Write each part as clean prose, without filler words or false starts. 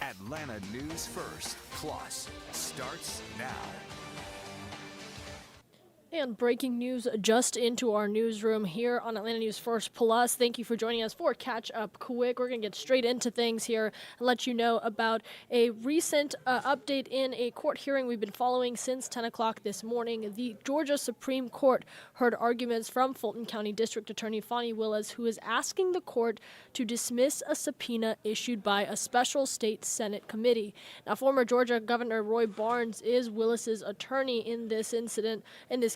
Atlanta News First Plus starts now. And breaking news just into our newsroom here on Atlanta News First Plus. Thank you for joining us for Catch Up Quick. We're going to get straight into things here and let you know about a recent update in a court hearing we've been following since 10 o'clock this morning. The Georgia Supreme Court heard arguments from Fulton County District Attorney Fani Willis, who is asking the court to dismiss a subpoena issued by a special state Senate committee. Now, former Georgia Governor Roy Barnes is Willis's attorney in this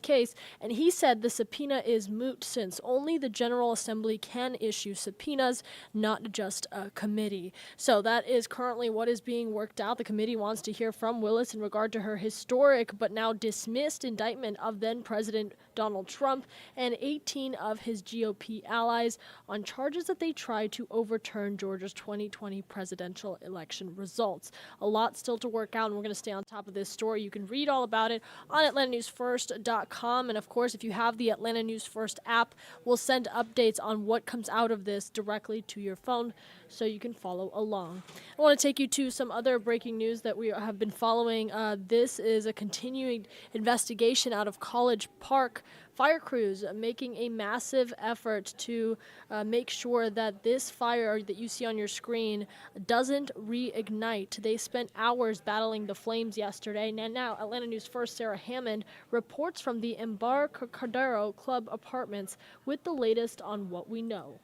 case, and he said the subpoena is moot since only the General Assembly can issue subpoenas, not just a committee. So that is currently what is being worked out. The committee wants to hear from Willis in regard to her historic but now dismissed indictment of then President Donald Trump and 18 of his GOP allies on charges that they tried to overturn Georgia's 2020 presidential election results. A lot still to work out, and we're going to stay on top of this story. You can read all about it on AtlantaNewsFirst.com. And of course, if you have the Atlanta News First app, we'll send updates on what comes out of this directly to your phone so you can follow along. I want to take you to some other breaking news that we have been following. This is a continuing investigation out of College Park. Fire crews making a massive effort to make sure that this fire that you see on your screen doesn't reignite. They spent hours battling the flames yesterday. And now Atlanta News First Sarah Hammond reports from the Embarcadero Club Apartments with the latest on what we know.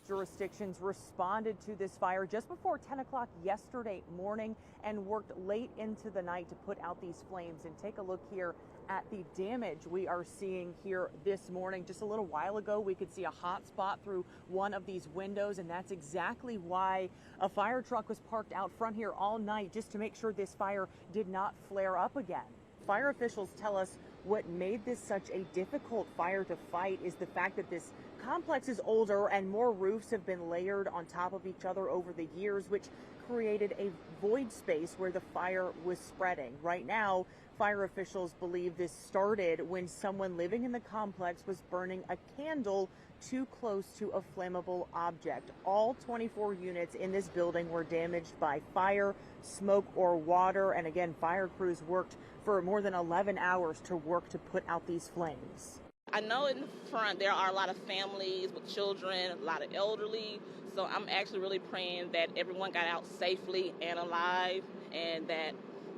Jurisdictions responded to this fire just before 10 o'clock yesterday morning and worked late into the night to put out these flames. And take a look here at the damage we are seeing here this morning. Just a little while ago, we could see a hot spot through one of these windows, and that's exactly why a fire truck was parked out front here all night, just to make sure this fire did not flare up again. Fire officials tell us what made this such a difficult fire to fight is the fact that this complex is older and more roofs have been layered on top of each other over the years, which created a void space where the fire was spreading. Right now, fire officials believe this started when someone living in the complex was burning a candle too close to a flammable object. All 24 units in this building were damaged by fire, smoke, or water. And again, fire crews worked for more than 11 hours to work to put out these flames. I know in the front there are a lot of families with children, a lot of elderly, so I'm actually really praying that everyone got out safely and alive and that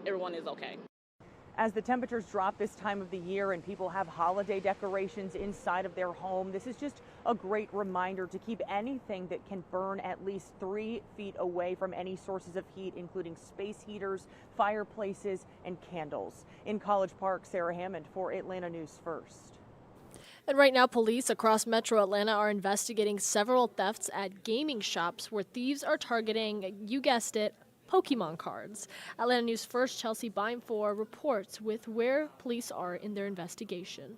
everyone is okay. As the temperatures drop this time of the year and people have holiday decorations inside of their home, this is just a great reminder to keep anything that can burn at least 3 feet away from any sources of heat, including space heaters, fireplaces, and candles. In College Park, Sarah Hammond for Atlanta News First. And right now, police across Metro Atlanta are investigating several thefts at gaming shops where thieves are targeting, you guessed it, Pokemon cards. Atlanta News First Chelsea Bimefor reports with where police are in their investigation.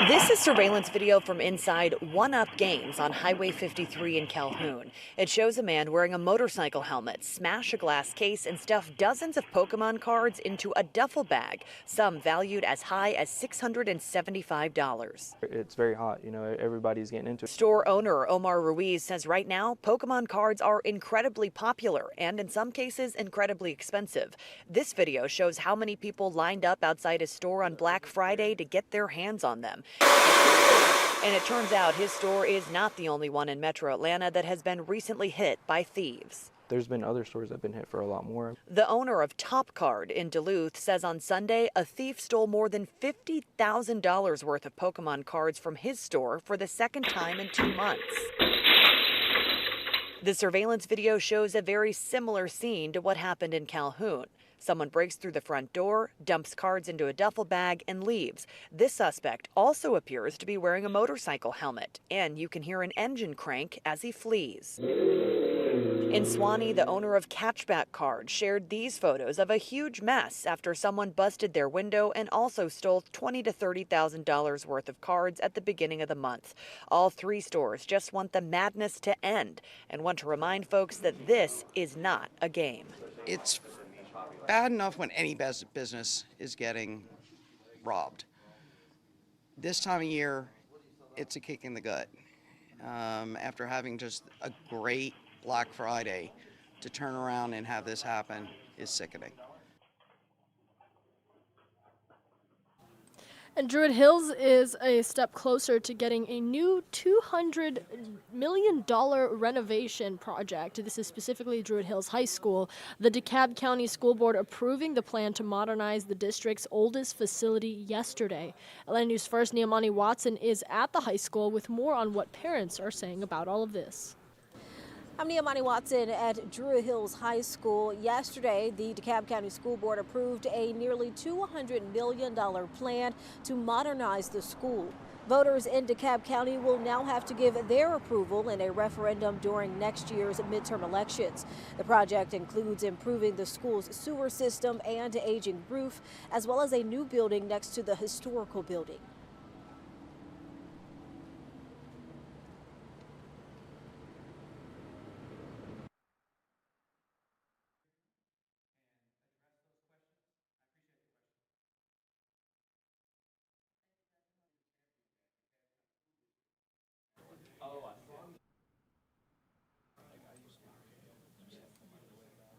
This is surveillance video from inside One Up Games on Highway 53 in Calhoun. It shows a man wearing a motorcycle helmet smash a glass case and stuff dozens of Pokemon cards into a duffel bag, some valued as high as $675. It's very hot, you know, everybody's getting into it. Store owner Omar Ruiz says right now Pokemon cards are incredibly popular and in some cases incredibly expensive. This video shows how many people lined up outside his store on Black Friday to get their hands on them. And it turns out his store is not the only one in Metro Atlanta that has been recently hit by thieves. There's been other stores that have been hit for a lot more. The owner of Top Card in Duluth says on Sunday a thief stole more than $50,000 worth of Pokemon cards from his store for the second time in 2 months. The surveillance video shows a very similar scene to what happened in Calhoun. Someone breaks through the front door, dumps cards into a duffel bag, and leaves. This suspect also appears to be wearing a motorcycle helmet, and you can hear an engine crank as he flees. In Swanee, the owner of Catchback Cards shared these photos of a huge mess after someone busted their window and also stole $20,000 to $30,000 worth of cards at the beginning of the month. All 3 stores just want the madness to end and want to remind folks that this is not a game. It's bad enough when any business is getting robbed. This time of year, it's a kick in the gut. after having just a great Black Friday, to turn around and have this happen is sickening. And Druid Hills is a step closer to getting a new $200 million renovation project. This is specifically Druid Hills High School. The DeKalb County School Board approving the plan to modernize the district's oldest facility yesterday. Atlanta News First Neamani Watson is at the high school with more on what parents are saying about all of this. I'm Neamani Watson at Druid Hills High School. Yesterday, the DeKalb County School Board approved a nearly $200 million plan to modernize the school. Voters in DeKalb County will now have to give their approval in a referendum during next year's midterm elections. The project includes improving the school's sewer system and aging roof, as well as a new building next to the historical building.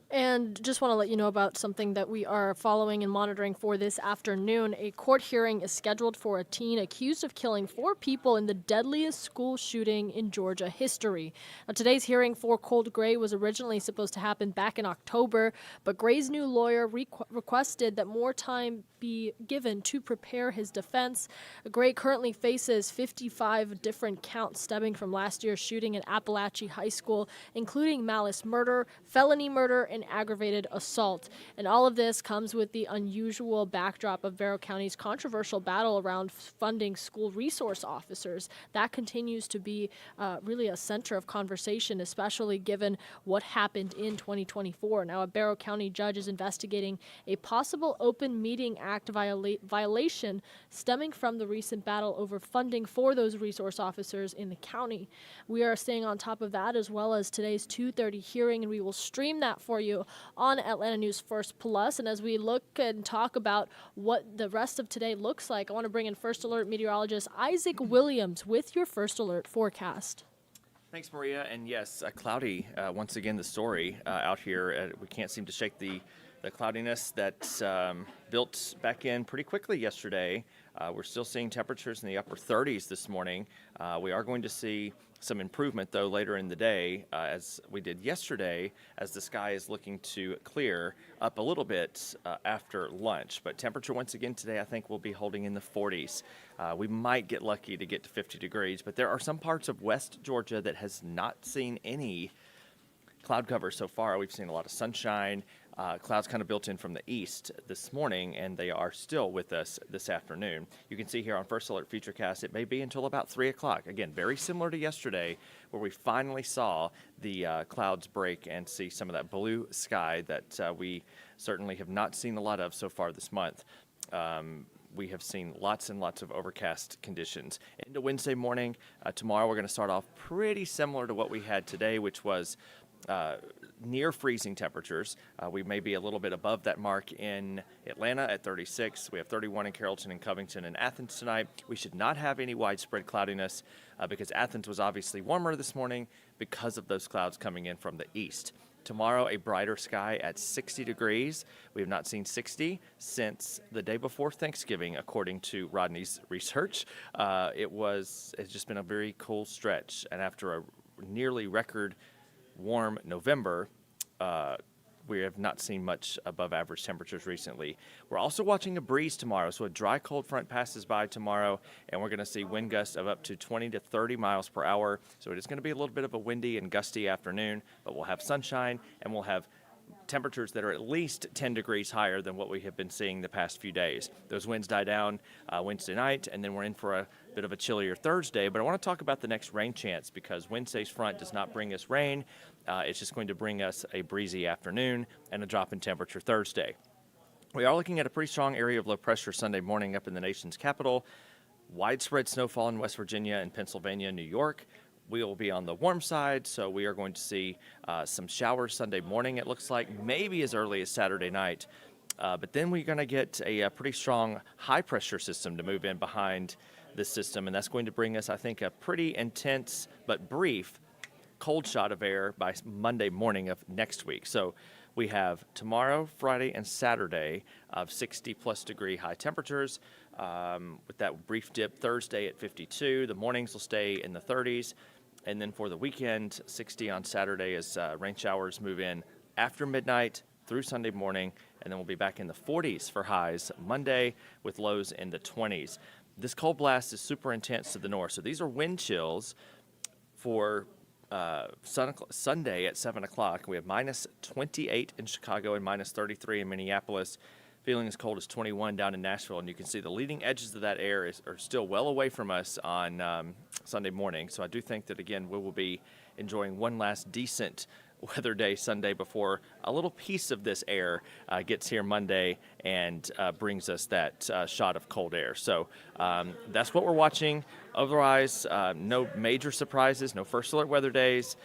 And just want to let you know about something that we are following and monitoring for this afternoon. A court hearing is scheduled for a teen accused of killing 4 people in the deadliest school shooting in Georgia history. Now, today's hearing for Colt Gray was originally supposed to happen back in October, but Gray's new lawyer requested that more time be given to prepare his defense. Gray currently faces 55 different counts stemming from last year's shooting at Appalachia High School, including malice murder, felony murder, and aggravated assault. And all of this comes with the unusual backdrop of Barrow County's controversial battle around funding school resource officers. That continues to be really a center of conversation, especially given what happened in 2024. Now, a Barrow County judge is investigating a possible Open Meeting Act violation stemming from the recent battle over funding for those resource officers in the county. We are staying on top of that, as well as today's 2:30 hearing, and we will stream that for you on Atlanta News First Plus. And as we look and talk about what the rest of today looks like, I want to bring in First Alert meteorologist Isaac Williams with your First Alert forecast. Thanks, Maria. And yes, cloudy once again the story out here. We can't seem to shake the cloudiness that built back in pretty quickly yesterday. We're still seeing temperatures in the upper 30s this morning. We are going to see some improvement, though, later in the day, as we did yesterday, as the sky is looking to clear up a little bit after lunch. But temperature once again today, I think, will be holding in the 40s. We might get lucky to get to 50 degrees, but there are some parts of West Georgia that has not seen any cloud cover so far. We've seen a lot of sunshine. Clouds kind of built in from the east this morning, and they are still with us this afternoon. You can see here on First Alert Futurecast, it may be until about 3 o'clock. Again, very similar to yesterday, where we finally saw the clouds break and see some of that blue sky that we certainly have not seen a lot of so far this month. We have seen lots and lots of overcast conditions. Into Wednesday morning, tomorrow we're going to start off pretty similar to what we had today, which was near freezing temperatures. We may be a little bit above that mark in Atlanta at 36. We have 31 in Carrollton and Covington and Athens tonight. We should not have any widespread cloudiness because Athens was obviously warmer this morning because of those clouds coming in from the east. Tomorrow, a brighter sky at 60 degrees. We have not seen 60 since the day before Thanksgiving, according to Rodney's research. It's just been a very cool stretch, and after a nearly record warm November, we have not seen much above average temperatures recently. We're also watching a breeze tomorrow, so a dry cold front passes by tomorrow, and we're going to see wind gusts of up to 20 to 30 miles per hour. So it is going to be a little bit of a windy and gusty afternoon, but we'll have sunshine and we'll have temperatures that are at least 10 degrees higher than what we have been seeing the past few days. Those winds die down Wednesday night, and then we're in for a bit of a chillier Thursday. But I want to talk about the next rain chance, because Wednesday's front does not bring us rain. It's just going to bring us a breezy afternoon and a drop in temperature Thursday. We are looking at a pretty strong area of low pressure Sunday morning up in the nation's capital. Widespread snowfall in West Virginia and Pennsylvania, New York. We will be on the warm side, so we are going to see some showers Sunday morning, it looks like, maybe as early as Saturday night. But then we're going to get a pretty strong high-pressure system to move in behind this system, and that's going to bring us, I think, a pretty intense but brief cold shot of air by Monday morning of next week. So we have tomorrow, Friday, and Saturday of 60-plus degree high temperatures, with that brief dip Thursday at 52. The mornings will stay in the 30s. And then for the weekend, 60 on Saturday as rain showers move in after midnight through Sunday morning. And then we'll be back in the 40s for highs Monday with lows in the 20s. This cold blast is super intense to the north. So these are wind chills for Sunday at 7 o'clock. We have minus 28 in Chicago and minus 33 in Minneapolis. Feeling as cold as 21 down in Nashville. And you can see the leading edges of that air are still well away from us on Sunday morning. So I do think that, again, we will be enjoying one last decent weather day Sunday before a little piece of this air gets here Monday and brings us that shot of cold air. So that's what we're watching. Otherwise, no major surprises, no first alert weather days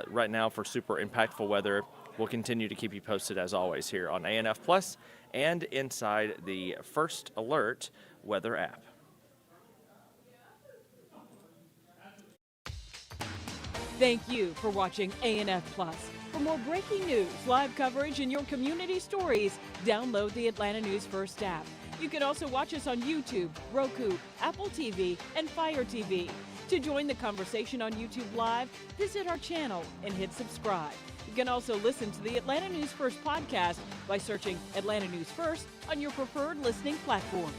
right now for super impactful weather. We'll continue to keep you posted as always here on ANF Plus and inside the First Alert weather app. Thank you for watching ANF Plus. For more breaking news, live coverage, and your community stories, download the Atlanta News First app. You can also watch us on YouTube, Roku, Apple TV, and Fire TV. To join the conversation on YouTube Live, visit our channel and hit subscribe. You can also listen to the Atlanta News First podcast by searching Atlanta News First on your preferred listening platform.